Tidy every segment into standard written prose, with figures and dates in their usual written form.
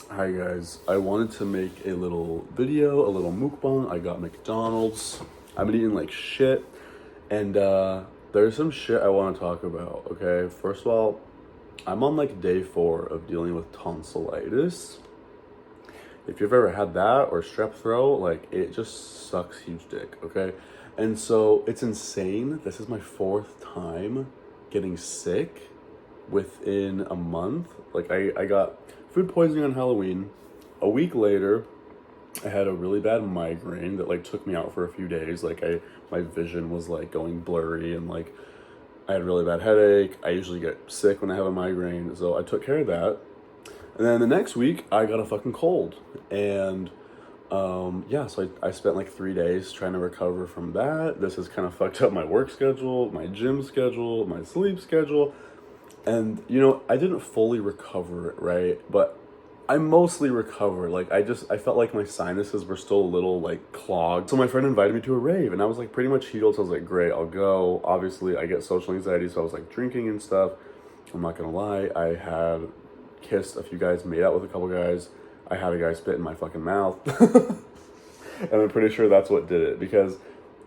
Hi guys, I wanted to make a little video, a little mukbang. I got McDonald's. I've been eating like shit, and there's some shit I want to talk about, okay? First of all, I'm on like day 4 of dealing with tonsillitis. If you've ever had that or strep throat, like it just sucks huge dick, okay? And so it's insane. This is my 4th time getting sick within a month. Like I got food poisoning on Halloween. A week later, I had a really bad migraine that like took me out for a few days. My vision was like going blurry and like I had a really bad headache. I usually get sick when I have a migraine, so I took care of that. And then the next week, I got a fucking cold. And yeah, so I spent like 3 days trying to recover from that. This has kind of fucked up my work schedule, my gym schedule, my sleep schedule. And, I didn't fully recover it, right? But I mostly recovered. Like, I felt like my sinuses were still a little, like, clogged. So my friend invited me to a rave, and I was, like, pretty much healed. So I was like, great, I'll go. Obviously, I get social anxiety, so I was, like, drinking and stuff. I'm not gonna lie, I had kissed a few guys, made out with a couple guys. I had a guy spit in my fucking mouth. And I'm pretty sure that's what did it, because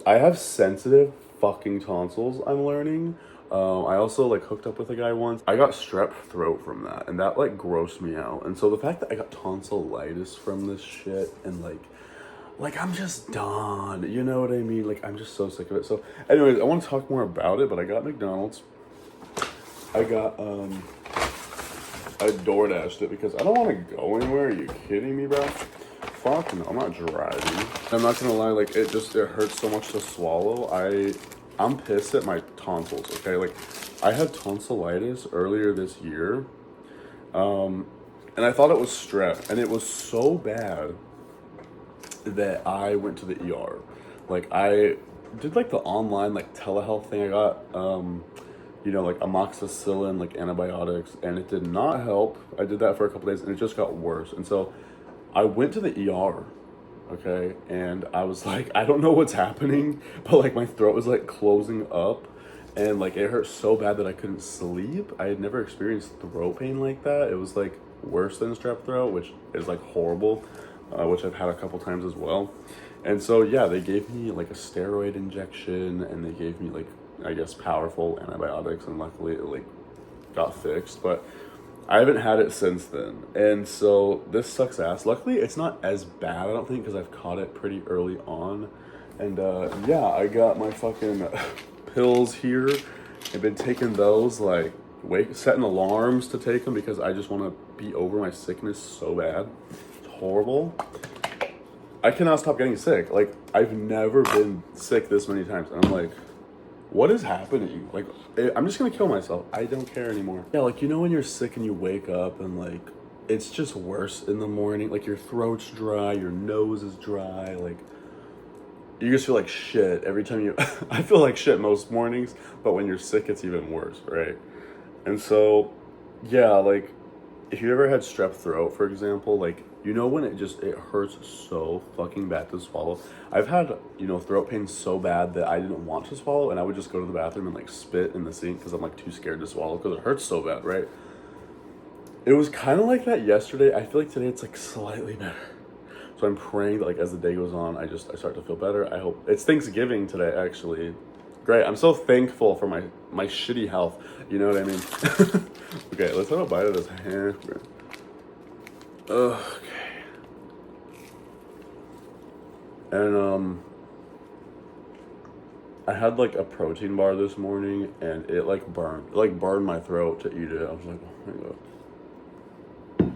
I have sensitive fucking tonsils, I'm learning. I also like hooked up with a guy once. I got strep throat from that, and that like grossed me out. And so the fact that I got tonsillitis from this shit, and like I'm just done. You know what I mean? Like I'm just so sick of it. So, anyways, I want to talk more about it. But I got McDonald's. I got I DoorDashed it because I don't want to go anywhere. Are you kidding me, bro? Fuck no, I'm not driving. I'm not gonna lie, like it hurts so much to swallow. I'm pissed at my tonsils, okay? Like I had tonsillitis earlier this year. And I thought it was strep, and it was so bad that I went to the ER. Like I did like the online like telehealth thing. I got like amoxicillin, like antibiotics, and it did not help. I did that for a couple days and it just got worse. And so I went to the ER, okay, and I was like, I don't know what's happening, but like my throat was like closing up, and like it hurt so bad that I couldn't sleep. I had never experienced throat pain like that. It was like worse than strep throat, which is like horrible, which I've had a couple times as well. And so yeah, they gave me like a steroid injection, and they gave me like, I guess, powerful antibiotics, and luckily it like got fixed. But I haven't had it since then, and so this sucks ass. Luckily, it's not as bad, I don't think, because I've caught it pretty early on. And yeah, I got my fucking pills here. I've been taking those, like setting alarms to take them because I just want to be over my sickness so bad. It's horrible. I cannot stop getting sick. Like I've never been sick this many times, and I'm like, what is happening? Like, I'm just gonna kill myself. I don't care anymore. Yeah, like, when you're sick and you wake up and, like, it's just worse in the morning. Like, your throat's dry, your nose is dry, like, you just feel like shit every time you... I feel like shit most mornings, but when you're sick, it's even worse, right? And so, yeah, like, if you ever had strep throat, for example, like, when it hurts so fucking bad to swallow. I've had, throat pain so bad that I didn't want to swallow, and I would just go to the bathroom and like spit in the sink because I'm like too scared to swallow because it hurts so bad, right? It was kind of like that yesterday. I feel like today it's like slightly better. So I'm praying that like as the day goes on, I start to feel better. I hope. It's Thanksgiving today, actually. Great. I'm so thankful for my shitty health. You know what I mean? Okay, let's have a bite of this hamburger. Ugh. And I had like a protein bar this morning, and it like burned my throat to eat it. I was like, oh my god,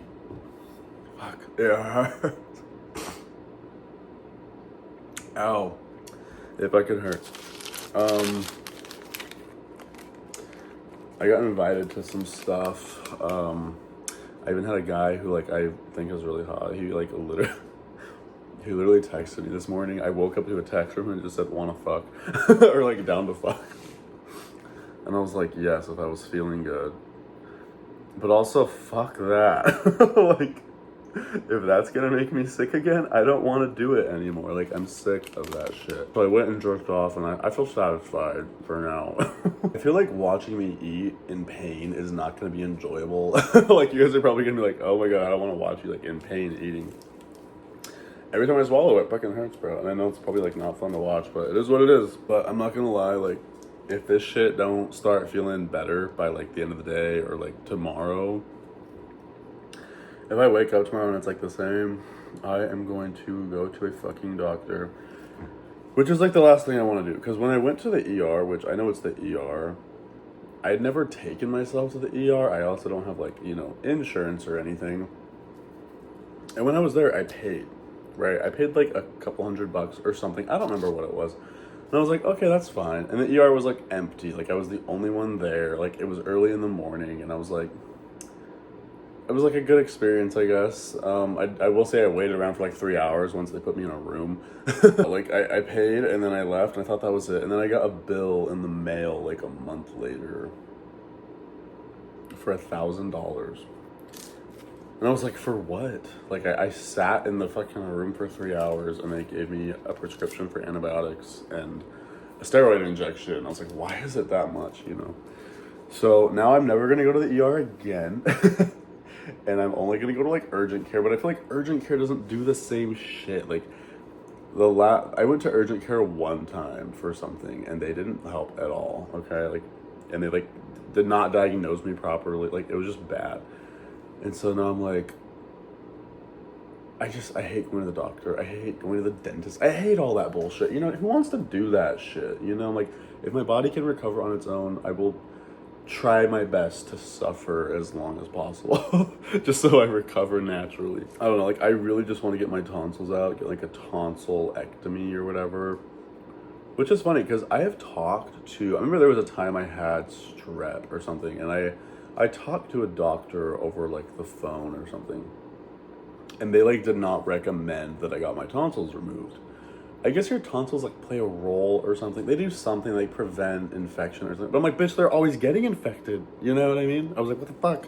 fuck, it hurts. Ow, if I could hurt. I got invited to some stuff. I even had a guy who like I think is really hot. He literally texted me this morning. I woke up to a text from him and just said, wanna fuck? Or like, down to fuck. And I was like, yes, if I was feeling good. But also, fuck that. Like, If that's gonna make me sick again, I don't want to do it anymore. Like, I'm sick of that shit. So I went and jerked off, and I feel satisfied for now. I feel like watching me eat in pain is not gonna be enjoyable. Like, you guys are probably gonna be like, oh my god, I don't want to watch you like in pain eating. Every time I swallow it fucking hurts, bro. And I know it's probably like not fun to watch, but it is what it is. But I'm not gonna lie, like, if this shit don't start feeling better by like the end of the day or like tomorrow, if I wake up tomorrow and it's like the same, I am going to go to a fucking doctor. Which is like the last thing I want to do. Because when I went to the ER, which I know it's the ER, I had never taken myself to the ER. I also don't have like, you know, insurance or anything. And when I was there, I paid, right? I paid like a couple $100 or something. I don't remember what it was. And I was like, okay, that's fine. And the ER was like empty. Like, I was the only one there. Like, it was early in the morning. And I was like, it was like a good experience, I guess. I will say I waited around for like 3 hours once they put me in a room. Like, I paid and then I left and I thought that was it. And then I got a bill in the mail like a month later for $1,000. And I was like, for what? Like, I sat in the fucking room for 3 hours and they gave me a prescription for antibiotics and a steroid injection. I was like, why is it that much, you know? So now I'm never gonna go to the ER again. And I'm only gonna go to like urgent care, but I feel like urgent care doesn't do the same shit. Like, I went to urgent care one time for something and they didn't help at all, okay? Like, and they like did not diagnose me properly. Like, it was just bad. And so now I'm like, I hate going to the doctor. I hate going to the dentist. I hate all that bullshit. You know, who wants to do that shit? You know, like, if my body can recover on its own, I will try my best to suffer as long as possible. Just so I recover naturally. I don't know, like, I really just want to get my tonsils out, get like a tonsillectomy or whatever. Which is funny, because I have talked to, I remember there was a time I had strep or something, and I talked to a doctor over like the phone or something, and they like did not recommend that I got my tonsils removed. I guess your tonsils like play a role or something. They do something like prevent infection or something. But I'm like, bitch, they're always getting infected. You know what I mean? I was like, what the fuck?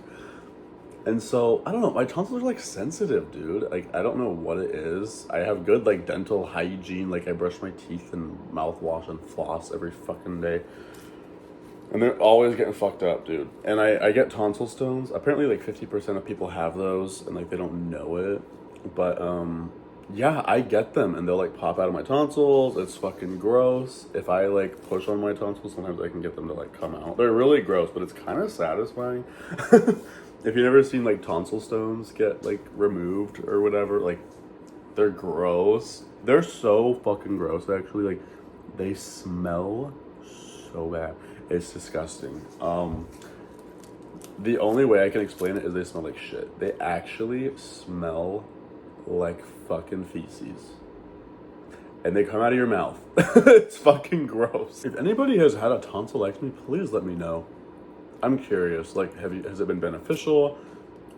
And so, I don't know, my tonsils are like sensitive, dude. Like, I don't know what it is. I have good like dental hygiene. Like, I brush my teeth and mouthwash and floss every fucking day. And they're always getting fucked up, dude. And I get tonsil stones. Apparently like 50% of people have those and like they don't know it. But yeah, I get them and they'll like pop out of my tonsils. It's fucking gross. If I like push on my tonsils, sometimes I can get them to like come out. They're really gross, but it's kind of satisfying. If you've ever seen like tonsil stones get like removed or whatever, like, they're gross. They're so fucking gross, actually. Like, they smell so bad. It's disgusting. The only way I can explain it is they smell like shit. They actually smell like fucking feces. And they come out of your mouth. It's fucking gross. If anybody has had a tonsillectomy, please let me know. I'm curious. Like, has it been beneficial?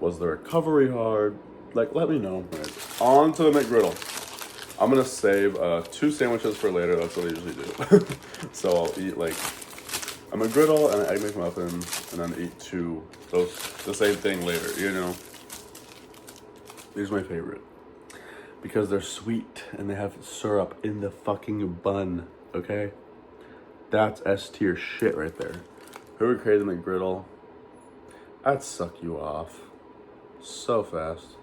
Was the recovery hard? Like, let me know. Right. On to the McGriddle. I'm gonna save 2 sandwiches for later. That's what I usually do. So I'll eat like a McGriddle and an Egg McMuffin, and then eat 2. Those, the same thing later, you know? These are my favorite. Because they're sweet and they have syrup in the fucking bun, okay? That's S tier shit right there. Whoever created the McGriddle, I'd suck you off so fast.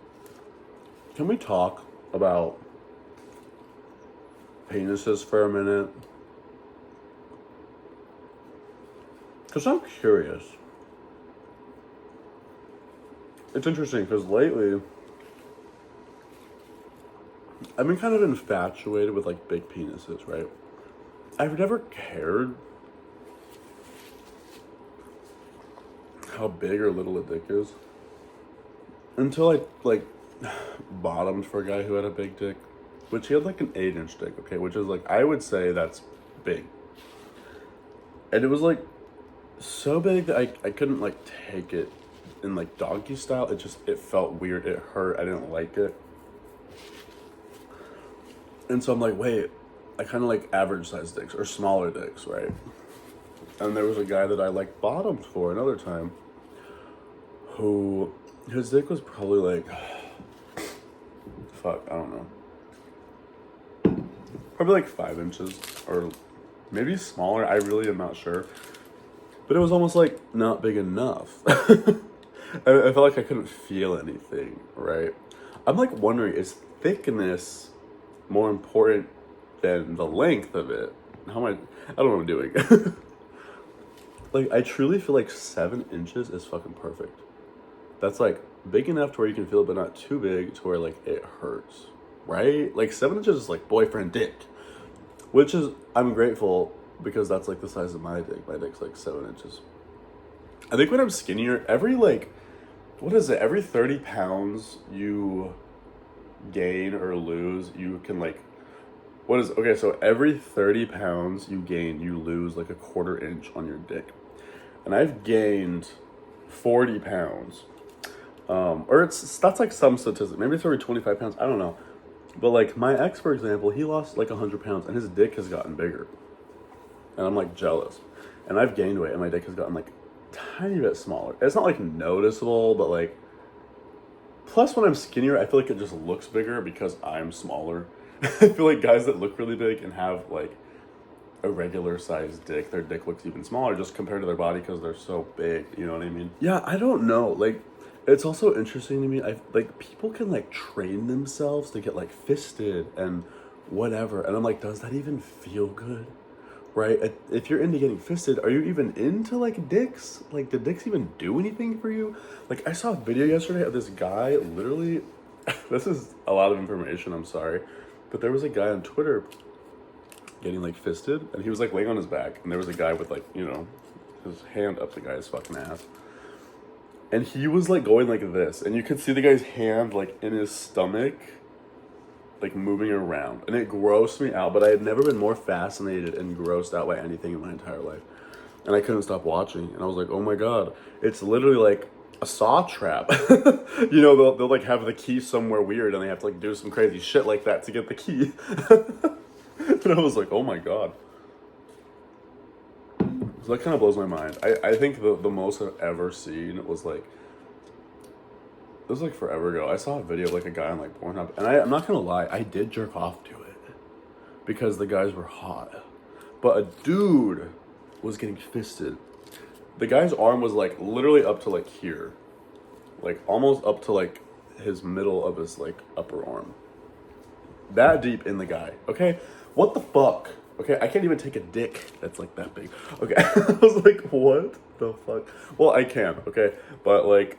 Can we talk about penises for a minute? Because I'm curious. It's interesting because lately, I've been kind of infatuated with like big penises, right? I've never cared how big or little a dick is until I like bottomed for a guy who had a big dick, which he had like an 8-inch dick, okay, which is like, I would say that's big. And it was like so big that I couldn't like take it in like doggy style. It felt weird. It hurt. I didn't like it. And so I'm like, wait, I kind of like average size dicks or smaller dicks, right? And there was a guy that I like bottomed for another time who, his dick was probably like fuck, I don't know. Probably like 5 inches or maybe smaller. I really am not sure. But it was almost like not big enough. I felt like I couldn't feel anything, right? I'm like wondering, is thickness more important than the length of it? How am I don't know what I'm doing. Like, I truly feel like 7 inches is fucking perfect. That's like big enough to where you can feel it, but not too big to where like it hurts, right? Like 7 inches is like boyfriend dick, which is, I'm grateful because that's like the size of my dick. My dick's like 7 inches. I think when I'm skinnier, every like, what is it? Every 30 pounds you gain or lose, you can like, okay, so every 30 pounds you gain, you lose like a 1/4 inch on your dick. And I've gained 40 pounds. Or that's like some statistic. Maybe it's every 25 pounds. I don't know. But like my ex, for example, he lost like 100 pounds and his dick has gotten bigger. And I'm like jealous. And I've gained weight and my dick has gotten like tiny bit smaller. It's not like noticeable, but like, plus when I'm skinnier, I feel like it just looks bigger because I'm smaller. I feel like guys that look really big and have like a regular sized dick, their dick looks even smaller just compared to their body because they're so big. You know what I mean? Yeah, I don't know. Like, it's also interesting to me. Like people can like train themselves to get like fisted and whatever, and I'm like, does that even feel good? Right? If you're into getting fisted, are you even into like dicks? Like, did dicks even do anything for you? Like, I saw a video yesterday of this guy literally. This is a lot of information. I'm sorry, but there was a guy on Twitter getting like fisted, and he was like laying on his back, and there was a guy with like, you know, his hand up the guy's fucking ass, and he was like going like this, and you could see the guy's hand like in his stomach, like moving around, and it grossed me out. But I had never been more fascinated and grossed out by anything in my entire life, and I couldn't stop watching. And I was like, oh my god, it's literally like a saw trap. You know, they'll like have the key somewhere weird, and they have to like do some crazy shit like that to get the key. And I was like, oh my god. So that kind of blows my mind. I think the most I've ever seen was like, it was like forever ago. I saw a video of like a guy on like Pornhub, and I'm not gonna lie, I did jerk off to it because the guys were hot. But a dude was getting fisted. The guy's arm was like literally up to like here, like almost up to like his middle of his like upper arm. That deep in the guy. Okay, what the fuck? Okay, I can't even take a dick that's like that big. Okay, I was like, what the fuck? Well, I can. Okay, but like,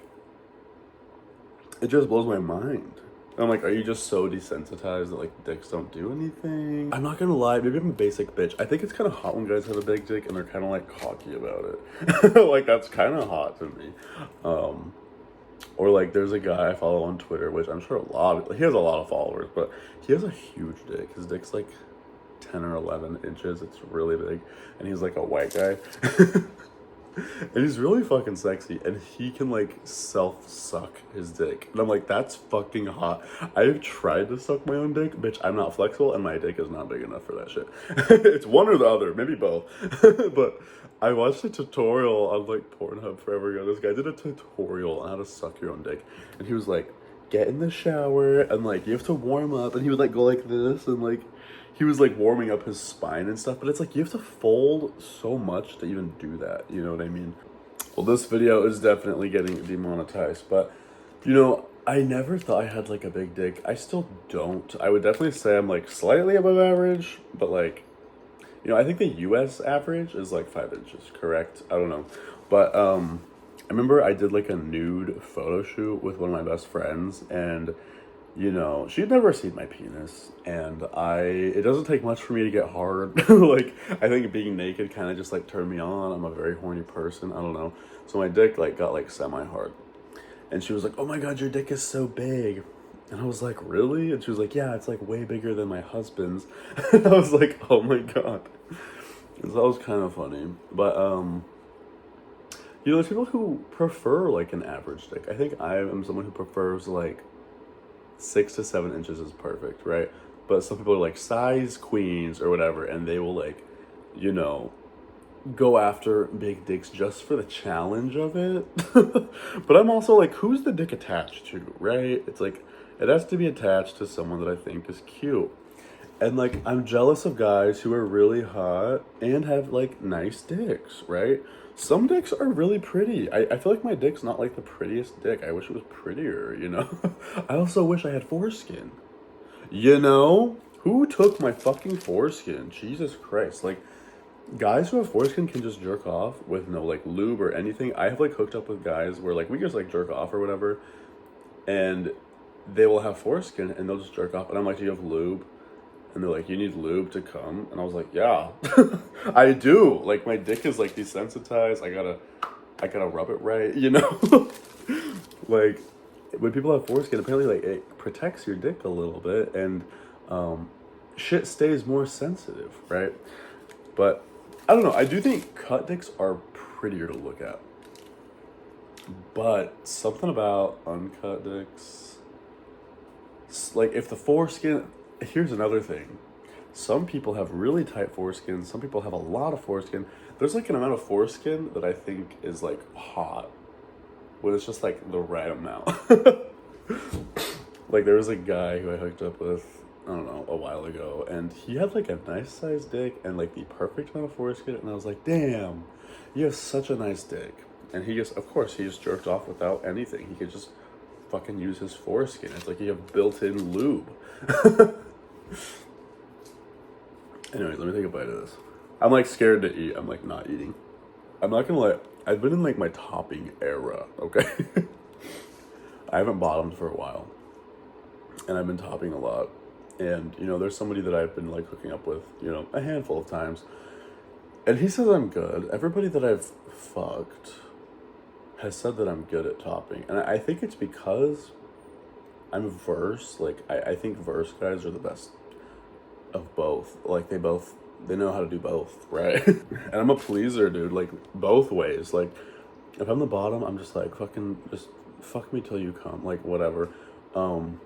it just blows my mind. I'm like, are you just so desensitized that like dicks don't do anything? I'm not gonna lie, maybe I'm a basic bitch. I think it's kind of hot when guys have a big dick and they're kind of like cocky about it. Like, that's kind of hot to me. Or like, there's a guy I follow on Twitter, which I'm sure he has a lot of followers, but he has a huge dick. His dick's like 10 or 11 inches. It's really big, and he's like a white guy. And he's really fucking sexy, and he can like self-suck his dick. And I'm like, that's fucking hot. I've tried to suck my own dick. Bitch, I'm not flexible, and my dick is not big enough for that shit. It's one or the other, maybe both. But I watched a tutorial on like Pornhub forever ago. This guy did a tutorial on how to suck your own dick. And he was like, get in the shower, and like, you have to warm up. And he would like go like this, and like, he was like warming up his spine and stuff, but it's like you have to fold so much to even do that, you know what I mean? Well, this video is definitely getting demonetized, but you know, I never thought I had like a big dick. I still don't. I would definitely say I'm like slightly above average, but like, you know, I think the US average is like 5 inches, correct? I don't know. But I remember I did like a nude photo shoot with one of my best friends, and you know, she'd never seen my penis, and it doesn't take much for me to get hard. Like, I think being naked kind of just like turned me on. I'm a very horny person. I don't know. So my dick like got like semi-hard, and she was like, oh my god, your dick is so big. And I was like, really? And she was like, yeah, it's like way bigger than my husband's. And I was like, oh my god. And so that was kind of funny. But you know, there's people who prefer like an average dick. I think I am someone who prefers like 6 to 7 inches is perfect, right? But some people are like size queens or whatever, and they will like, you know, go after big dicks just for the challenge of it. But I'm also like, who's the dick attached to, right? It's like, it has to be attached to someone that I think is cute. And like, I'm jealous of guys who are really hot and have like nice dicks, right? Some dicks are really pretty. I feel like my dick's not like the prettiest dick. I wish it was prettier, you know? I also wish I had foreskin. You know? Who took my fucking foreskin? Jesus Christ. Like, guys who have foreskin can just jerk off with no like lube or anything. I have like hooked up with guys where like we just like jerk off or whatever, and they will have foreskin and they'll just jerk off. And I'm like, do you have lube? And they're like, you need lube to come? And I was like, yeah, I do. Like, my dick is like desensitized. I gotta rub it right, you know? Like, when people have foreskin, apparently like it protects your dick a little bit, and shit stays more sensitive, right? But I don't know. I do think cut dicks are prettier to look at. But something about uncut dicks, like if the foreskin, here's another thing. Some people have really tight foreskin. Some people have a lot of foreskin. There's like an amount of foreskin that I think is like hot, when it's just like the right amount. Like there was a guy who I hooked up with, I don't know, a while ago, and he had like a nice sized dick and like the perfect amount of foreskin, and I was like, damn, you have such a nice dick. And he just, of course, he just jerked off without anything. He could just fucking use his foreskin. It's like you have built-in lube. Anyways, let me take a bite of this. I'm like scared to eat. I'm like not eating. I'm not gonna lie, I've been in like my topping era, okay? I haven't bottomed for a while, and I've been topping a lot. And, you know, there's somebody that I've been like hooking up with, you know, a handful of times, and he says I'm good. Everybody that I've fucked has said that I'm good at topping, and I think it's because I'm verse. Like, I think verse guys are the best of both. Like, they know how to do both, right? And I'm a pleaser, dude, like, both ways. Like, if I'm the bottom, I'm just like, fucking, just fuck me till you come, like, whatever. And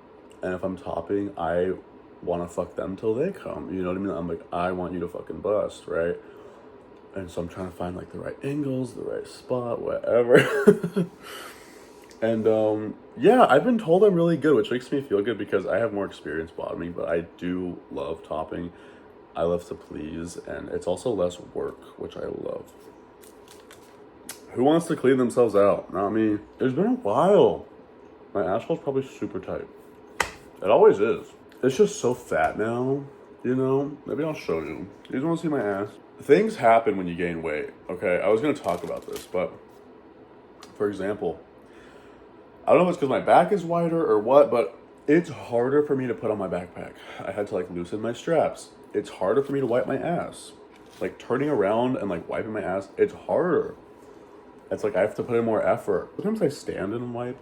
if I'm topping, I want to fuck them till they come, you know what I mean? I'm like, I want you to fucking bust, right? And so I'm trying to find, like, the right angles, the right spot, whatever. And, yeah, I've been told I'm really good, which makes me feel good because I have more experience bottoming, but I do love topping. I love to please, and it's also less work, which I love. Who wants to clean themselves out? Not me. It's been a while. My asshole's probably super tight. It always is. It's just so fat now, you know? Maybe I'll show you. You just want to see my ass? Things happen when you gain weight, okay? I was going to talk about this, but for example, I don't know if it's because my back is wider or what, but it's harder for me to put on my backpack. I had to like loosen my straps. It's harder for me to wipe my ass. Like turning around and like wiping my ass, it's harder. It's like I have to put in more effort. Sometimes I stand and wipe,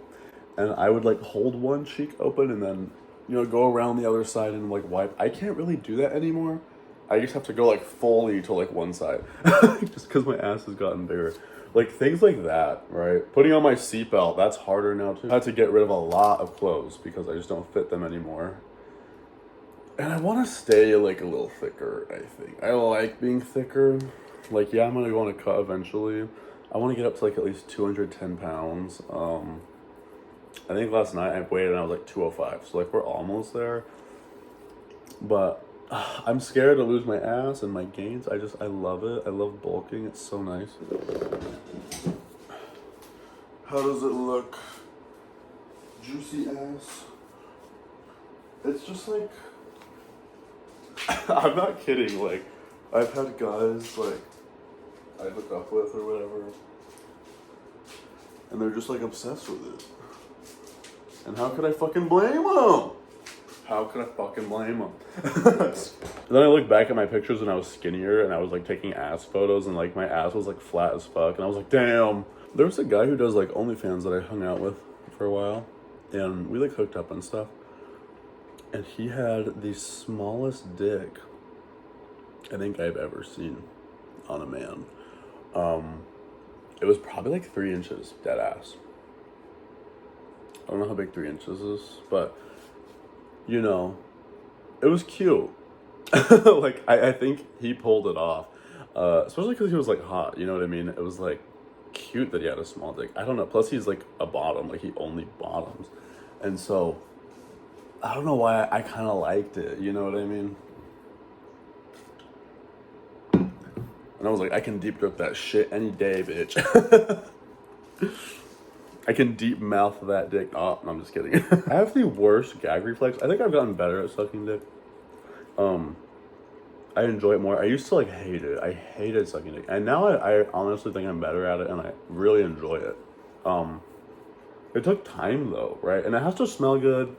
and I would like hold one cheek open and then, you know, go around the other side and like wipe. I can't really do that anymore. I just have to go like fully to like one side just because my ass has gotten bigger. Like things like that, right? Putting on my seatbelt, that's harder now too. I had to get rid of a lot of clothes because I just don't fit them anymore. And I want to stay like a little thicker, I think. I like being thicker. Like, yeah, I'm going to go on a cut eventually. I want to get up to like at least 210 pounds. I think last night I weighed and I was like 205. So like we're almost there. But I'm scared to lose my ass and my gains. I love it. I love bulking. It's so nice. How does it look? Juicy ass. It's just like, I'm not kidding. Like, I've had guys like I hook up with or whatever, and they're just like obsessed with it. And how could I fucking blame them? How could I fucking blame them? Then I look back at my pictures when I was skinnier and I was like taking ass photos and like my ass was like flat as fuck. And I was like, damn. There was a guy who does like OnlyFans that I hung out with for a while. And we like hooked up and stuff. And he had the smallest dick I think I've ever seen on a man. It was probably like 3 inches, dead ass. I don't know how big 3 inches is, but you know, it was cute. Like, I think he pulled it off. Especially because he was like hot, you know what I mean? It was like cute that he had a small dick. I don't know. Plus he's like a bottom, like he only bottoms. And so I don't know why I kind of liked it, you know what I mean? And I was like, I can deep throat that shit any day, bitch. I can deep mouth that dick. Oh, no, I'm just kidding. I have the worst gag reflex. I think I've gotten better at sucking dick. I enjoy it more. I used to like hate it. I hated sucking dick. And now I honestly think I'm better at it and I really enjoy it. It took time though, right? And it has to smell good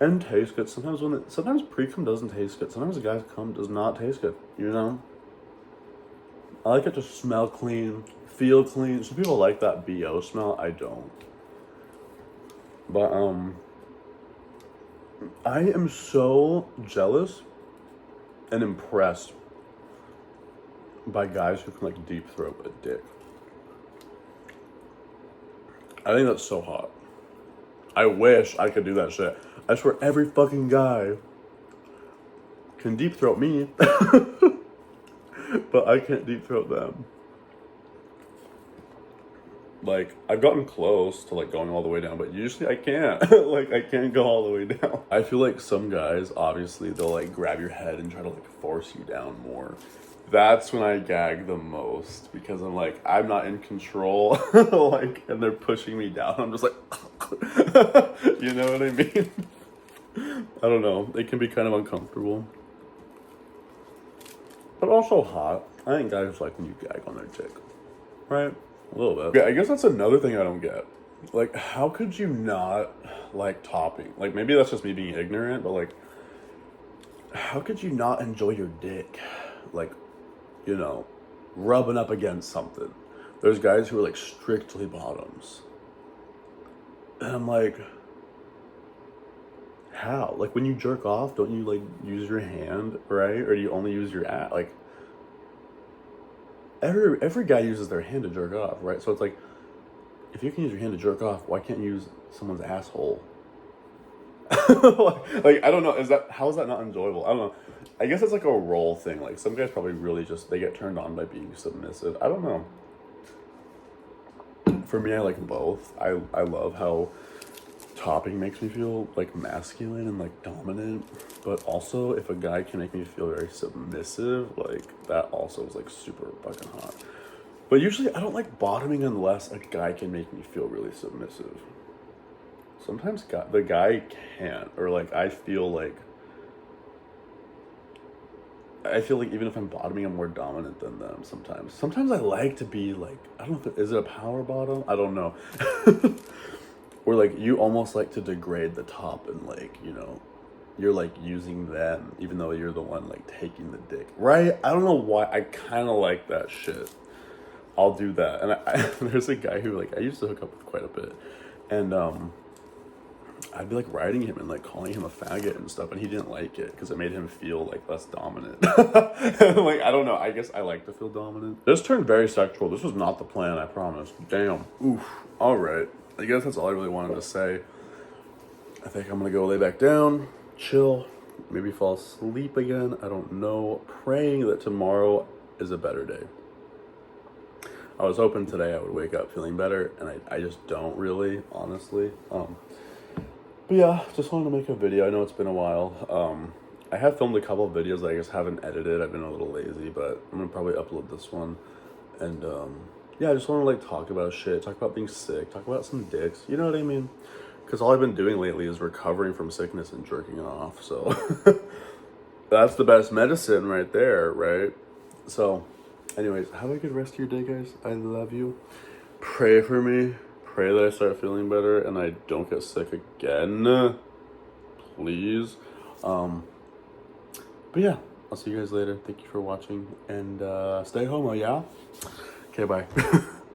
and taste good. Sometimes pre-cum doesn't taste good. Sometimes a guy's cum does not taste good, you know? I like it to smell clean, feel clean. Some people like that BO smell. I don't. But I am so jealous and impressed by guys who can like deep throat a dick. I think that's so hot. I wish I could do that shit. I swear every fucking guy can deep throat me, but I can't deep throat them. Like, I've gotten close to like going all the way down, but usually I can't. Like, I can't go all the way down. I feel like some guys, obviously, they'll like grab your head and try to like force you down more. That's when I gag the most because I'm like, I'm not in control. Like, and they're pushing me down. I'm just like, you know what I mean? I don't know. It can be kind of uncomfortable, but also hot. I think guys like when you gag on their dick, right? A little bit. Yeah, I guess that's another thing I don't get. Like, how could you not like topping? Like, maybe that's just me being ignorant, but like, how could you not enjoy your dick? Like, you know, rubbing up against something. There's guys who are like strictly bottoms. And I'm like, how? Like, when you jerk off, don't you like use your hand, right? Or do you only use your ass? Like, every guy uses their hand to jerk off, right? So it's like, if you can use your hand to jerk off, why can't you use someone's asshole? Like, I don't know. How is that not enjoyable? I don't know. I guess it's like a role thing. Like, some guys probably really just, they get turned on by being submissive. I don't know. For me, I like both. I love how topping makes me feel like masculine and like dominant, but also if a guy can make me feel very submissive, like that also is like super fucking hot. But usually I don't like bottoming unless a guy can make me feel really submissive. Sometimes the guy can't, or like I feel like even if I'm bottoming, I'm more dominant than them sometimes. Sometimes I like to be like, I don't know, is it a power bottom? I don't know. Or like you almost like to degrade the top and like, you know, you're like using them even though you're the one like taking the dick, right? I don't know why. I kind of like that shit. I'll do that. And there's a guy who like I used to hook up with quite a bit, and I'd be like writing him and like calling him a faggot and stuff, and he didn't like it because it made him feel like less dominant. Like, I don't know. I guess I like to feel dominant. This turned very sexual. This was not the plan, I promise. Damn. Oof. All right. I guess that's all I really wanted to say. I think I'm gonna go lay back down, chill, maybe fall asleep again. I don't know. Praying that tomorrow is a better day. I was hoping today I would wake up feeling better, and I just don't really, honestly. But yeah, just wanted to make a video. I know it's been a while. I have filmed a couple of videos that I just haven't edited. I've been a little lazy, but I'm gonna probably upload this one. And yeah, I just want to like talk about shit, talk about being sick, talk about some dicks. You know what I mean? Because all I've been doing lately is recovering from sickness and jerking off. So that's the best medicine right there, right? So anyways, have a good rest of your day, guys. I love you. Pray for me. Pray that I start feeling better and I don't get sick again. Please. But yeah, I'll see you guys later. Thank you for watching. And stay homo, yeah? Okay, bye.